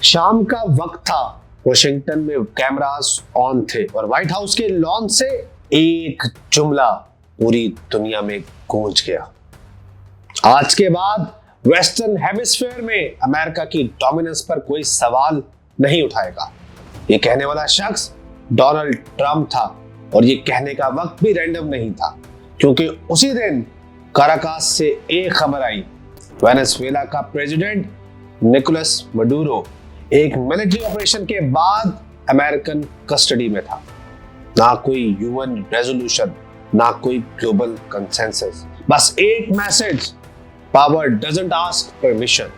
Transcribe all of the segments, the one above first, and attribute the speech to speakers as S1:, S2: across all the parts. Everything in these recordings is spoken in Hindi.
S1: शाम का वक्त था, वॉशिंगटन में कैमरास ऑन थे और व्हाइट हाउस के लॉन से एक जुमला पूरी दुनिया में गूंज गया। आज के बाद वेस्टर्न हेमिस्फीयर में अमेरिका की डोमिनेंस पर कोई सवाल नहीं उठाएगा। ये कहने वाला शख्स डोनाल्ड ट्रंप था और ये कहने का वक्त भी रैंडम नहीं था, क्योंकि उसी दिन काराकास से एक खबर आई। वेनेजुएला का प्रेसिडेंट निकोलस मडूरो एक मिलिट्री ऑपरेशन के बाद अमेरिकन कस्टडी में था। ना कोई यूएन रेजोल्यूशन, ना कोई ग्लोबल कंसेंसस, बस एक message, power doesn't ask permission.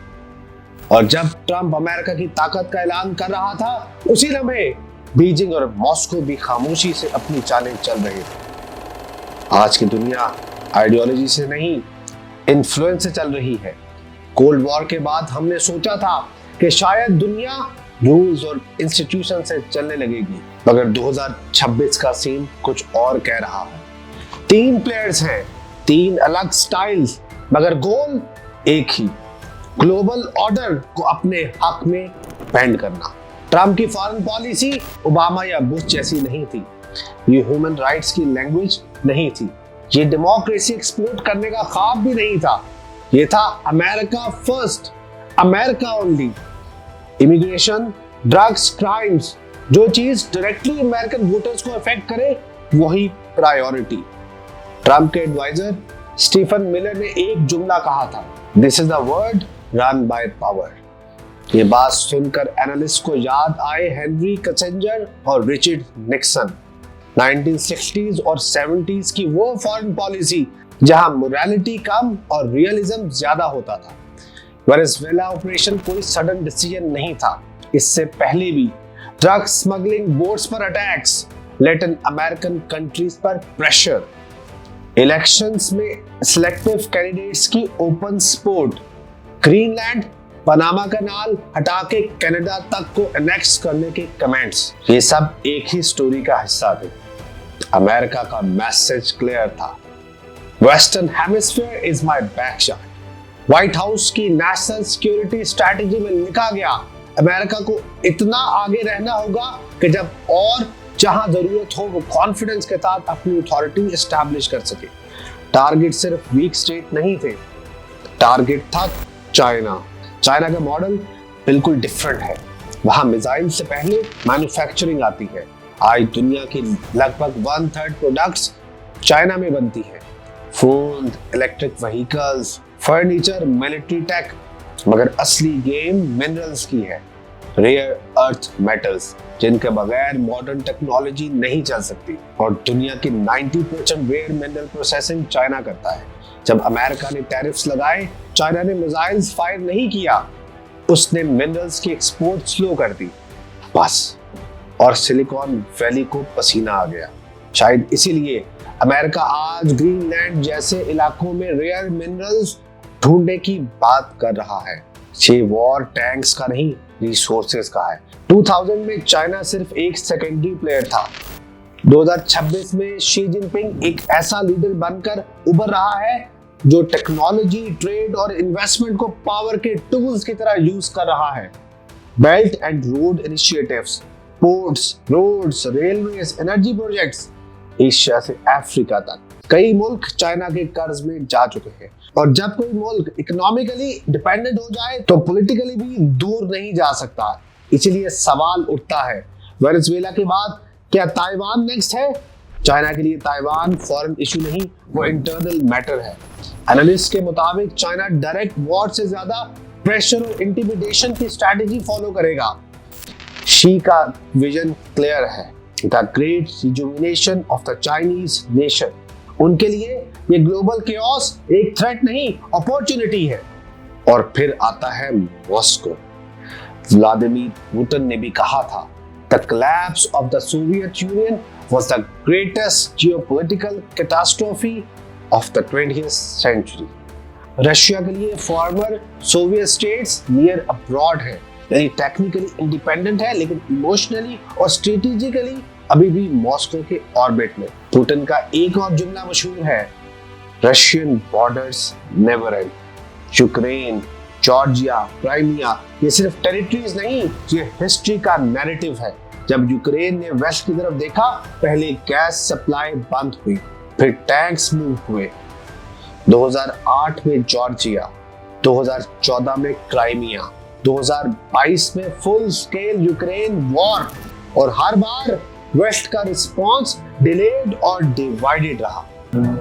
S1: और जब ट्रंप अमेरिका की ताकत का ऐलान कर रहा था, उसी लम्हे बीजिंग और मॉस्को भी खामोशी से अपनी चालें चल रहे थे। आज की दुनिया आइडियोलॉजी से नहीं, इन्फ्लुएंस से चल रही है। कोल्ड वॉर के बाद हमने सोचा था कि शायद दुनिया रूल्स और इंस्टीट्यूशन से चलने लगेगी, मगर 2026 का सीन कुछ और कह रहा है। 3 प्लेयर्स हैं, 3 अलग स्टाइल्स, मगर गोल एक ही, ग्लोबल ऑर्डर को अपने हक में बेंड करना। ट्रंप की फॉरेन पॉलिसी ओबामा या बुश जैसी नहीं थी। ये ह्यूमन राइट्स की लैंग्वेज नहीं थी। ये डेमोक्रेसी एक्सप्लोर करने का ख्वाब भी नहीं था। ये था America first, America only. Immigration, drugs, crimes, जो चीज डायरेक्टली अमेरिकन वोटर्स को अफेक्ट करे, वही प्रायोरिटी। ट्रंप के एडवाइजर स्टीफन मिलर ने एक जुमला कहा था, this is the world run by power. ये बात सुनकर एनालिस्ट को याद आए हेनरी किसिंजर और रिचर्ड निक्सन। 1960s और 70s की वो फॉरेन पॉलिसी जहां मोरालिटी कम और रियलिज्म ज्यादा होता था। वेनेजुएला ऑपरेशन कोई सडन डिसीजन नहीं था। इससे पहले भी ड्रग स्मगलिंग बोट्स पर अटैक्स, लैटिन अमेरिकन कंट्रीज पर प्रेशर, इलेक्शंस में सिलेक्टिव कैंडिडेट्स की open support, Greenland, Panama canal हटा के कनाडा तक को एनेक्स करने के कमेंट्स, ये सब एक ही स्टोरी का हिस्सा थे। अमेरिका का मैसेज क्लियर था, western hemisphere is my backyard. White house की नेशनल सिक्योरिटी स्ट्रेटेजी में लिखा गया, अमेरिका को इतना आगे रहना होगा कि जब और जहां जरूरत हो वो कॉन्फिडेंस के साथ अपनी अथॉरिटी एस्टैब्लिश कर सके। टारगेट सिर्फ वीक स्टेट नहीं थे, टारगेट था चाइना। चाइना का मॉडल बिल्कुल डिफरेंट है। वहां मिसाइल से पहले मैन्युफैक्चरिंग आती है। आज दुनिया की लगभग 1/3 प्रोडक्ट्स चाइना में बनती है। Phone, electric vehicles, furniture, military tech, मगर असली गेम मिनरल्स की है। रेयर अर्थ मेटल्स, जिनके बगैर मॉडर्न टेक्नोलॉजी नहीं चल सकती। और दुनिया की 90% रेयर मिनरल प्रोसेसिंग चाइना करता है। जब अमेरिका ने टैरिफ्स लगाए, चाइना ने मिसाइल्स फायर नहीं किया, उसने मिनरल्स की एक्सपोर्ट स्लो कर दी, बस। और सिलिकॉन वैली को पसीना आ गया। शायद इसीलिए अमेरिका आज ग्रीनलैंड जैसे इलाकों में रेयर मिनरल्स ढूंढने की बात कर रहा है। ये वॉर टैंक्स का नहीं, रिसोर्सेज का है। 2000 में चाइना सिर्फ एक सेकेंडरी प्लेयर था। 2026 में शी जिनपिंग एक ऐसा लीडर बनकर उभर रहा है जो टेक्नोलॉजी, ट्रेड और इन्वेस्टमेंट को पावर के टूल्स की तरह यूज कर रहा है। Belt and road initiatives, ports, roads, railways, energy projects, Asia से अफ्रीका तक कई मुल्क चाइना के कर्ज में जा चुके हैं। और जब कोई मुल्क इकोनॉमिकली डिपेंडेंट हो जाए तो पॉलिटिकली भी दूर नहीं जा सकता। इसलिए सवाल उठता है, वेनेजुएला के बाद क्या ताइवान नेक्स्ट है? चाइना के लिए ताइवान फॉरेन इशू नहीं, वो इंटरनल मैटर है। एनालिस्ट के मुताबिक चाइना डायरेक्ट वॉर से ज्यादा प्रेशर और इंटिमिडेशन की स्ट्रैटेजी फॉलो करेगा। शी का विजन क्लियर है, the great rejuvenation of the Chinese nation. उनके लिए ये ग्लोबल केओस एक थ्रेट नहीं, अपॉर्चुनिटी है। और फिर आता है मॉस्को। व्लादिमीर पुतिन ने भी कहा था, the collapse of the Soviet Union was the greatest geopolitical catastrophe of the 20th century. Russia के लिए former Soviet states near abroad है, यानी टेक्निकली इंडिपेंडेंट है, लेकिन इमोशनली और स्ट्रेटेजिकली अभी भी मॉस्को के ऑर्बिट में। पुतिन का एक और जुमला मशहूर है, Russian borders never and. Ukraine, Georgia, Crimea, ये सिर्फ टेरिटरीज नहीं, ये हिस्ट्री का नैरेटिव है। जब यूक्रेन ने वेस्ट की तरफ देखा, पहले गैस सप्लाई बंद हुई, फिर टैंक्स मूव हुए। 2008 में जॉर्जिया, 2014 में क्राइमिया, 2022 में फुल स्केल यूक्रेन वॉर, और हर बार वेस्ट का रिस्पॉन्स डिलेड और डिवाइडेड रहा।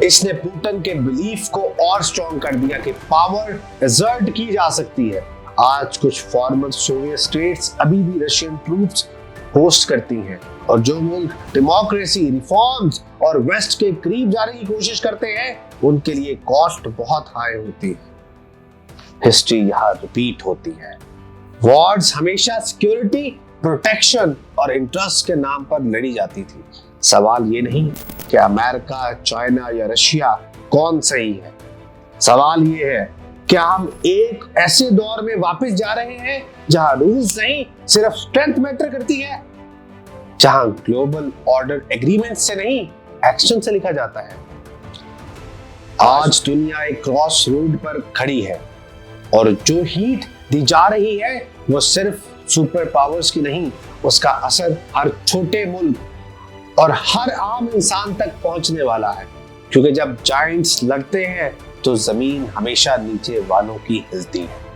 S1: इसने पुतिन के बिलीफ को और स्ट्रॉन्ग कर दिया कि पावर एक्सर्ट की जा सकती है। आज कुछ फॉर्मर सोवियत स्टेट्स अभी भी रशियन ट्रूप्स होस्ट करती हैं, और जो मुल्क डेमोक्रेसी, रिफॉर्म्स और वेस्ट के करीब जाने की कोशिश करते हैं, उनके लिए कॉस्ट बहुत हाई होती है। हिस्ट्री यहाँ रिपीट होती है। वॉर्स हमेशा सिक्योरिटी, प्रोटेक्शन और इंटरेस्ट के नाम पर लड़ी जाती थी। सवाल ये नहीं कि अमेरिका, चाइना या रशिया कौन सही है। सवाल ये है, क्या हम एक ऐसे दौर में वापस जा रहे हैं जहां रूल्स नहीं, सिर्फ स्ट्रेंथ मैटर करती है, जहां ग्लोबल ऑर्डर एग्रीमेंट से नहीं, एक्शन से लिखा जाता है। आज दुनिया एक क्रॉस रोड पर खड़ी है, और जो हीट दी जा रही है वो सिर्फ सुपर पावर्स की नहीं, उसका असर हर छोटे मुल्क और हर आम इंसान तक पहुंचने वाला है। क्योंकि जब जायंट्स लड़ते हैं तो जमीन हमेशा नीचे वालों की हिलती है।